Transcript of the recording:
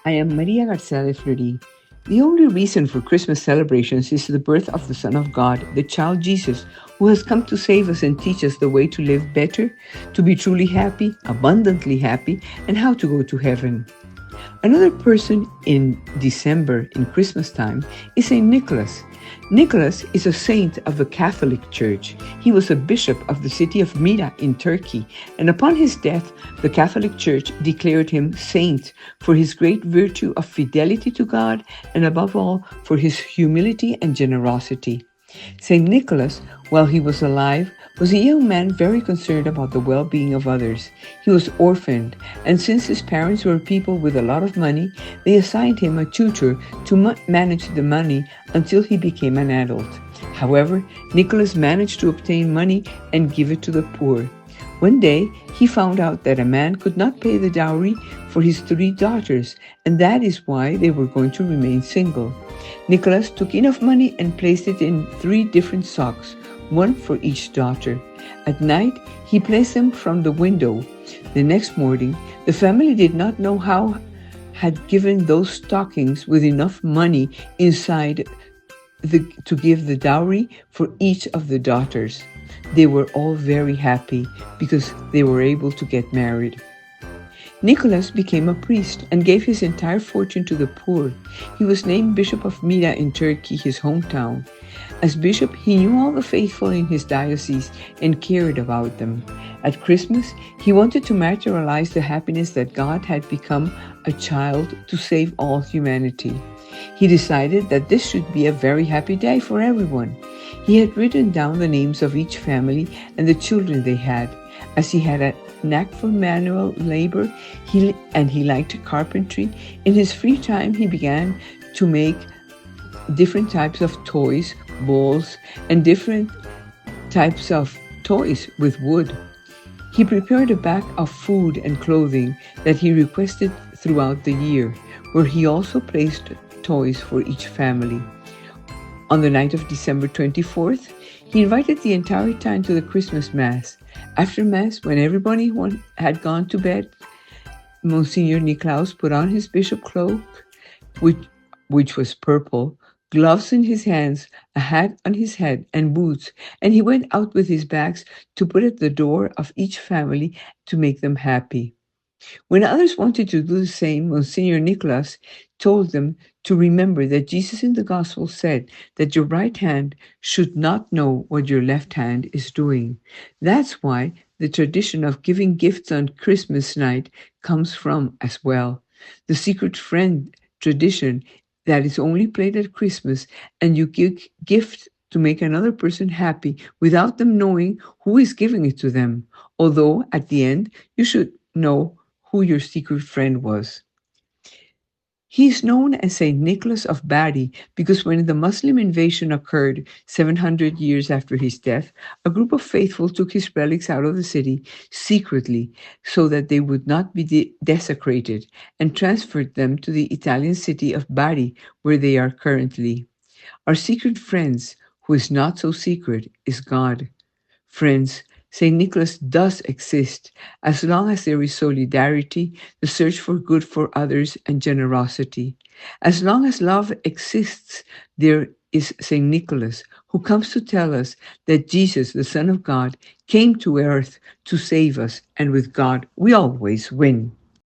I am Maria Garcia de Fleury. The only reason for Christmas celebrations is the birth of the Son of God, the child Jesus, who has come to save us and teach us the way to live better, to be truly happy, abundantly happy, and how to go to heaven. Another person in December, in Christmas time, is Saint Nicholas. Nicholas is a saint of the Catholic Church. He was a bishop of the city of Mira in Turkey, and upon his death, the Catholic Church declared him saint for his great virtue of fidelity to God and above all for his humility and generosity. St. Nicholas, while he was alive, was a young man very concerned about the well-being of others. He was orphaned, and since his parents were people with a lot of money, they assigned him a tutor to manage the money until he became an adult. However, Nicholas managed to obtain money and give it to the poor. One day, he found out that a man could not pay the dowry for his 3 daughters, and that is why they were going to remain single. Nicholas took enough money and placed it in 3 different socks, one for each daughter. At night, he placed them from the window. The next morning, the family did not know how had given those stockings with enough money inside to give the dowry for each of the daughters. They were all very happy because they were able to get married. Nicholas became a priest and gave his entire fortune to the poor. He was named Bishop of Mira in Turkey, his hometown. As bishop, he knew all the faithful in his diocese and cared about them. At Christmas, he wanted to materialize the happiness that God had become a child to save all humanity. He decided that this should be a very happy day for everyone. He had written down the names of each family and the children they had. As he had a knack for manual labor he liked carpentry, in his free time he began to make different types of toys, balls, and different types of toys with wood. He prepared a bag of food and clothing that he requested throughout the year, where he also placed toys for each family. On the night of December 24th, he invited the entire town to the Christmas Mass. After Mass, when everybody had gone to bed, Monsignor Niklaus put on his bishop cloak, which was purple, gloves in his hands, a hat on his head, and boots, and he went out with his bags to put at the door of each family to make them happy. When others wanted to do the same, Monsignor Nicholas told them to remember that Jesus in the Gospel said that your right hand should not know what your left hand is doing. That's why the tradition of giving gifts on Christmas night comes from as well. The secret friend tradition that is only played at Christmas, and you give gift to make another person happy without them knowing who is giving it to them. Although at the end, you should know who your secret friend was. He is known as Saint Nicholas of Bari because when the Muslim invasion occurred 700 years after his death, a group of faithful took his relics out of the city secretly so that they would not be desecrated and transferred them to the Italian city of Bari, where they are currently. Our secret friends, who is not so secret, is God. Friends, St. Nicholas does exist as long as there is solidarity, the search for good for others, and generosity. As long as love exists, there is St. Nicholas, who comes to tell us that Jesus, the Son of God, came to earth to save us, and with God we always win.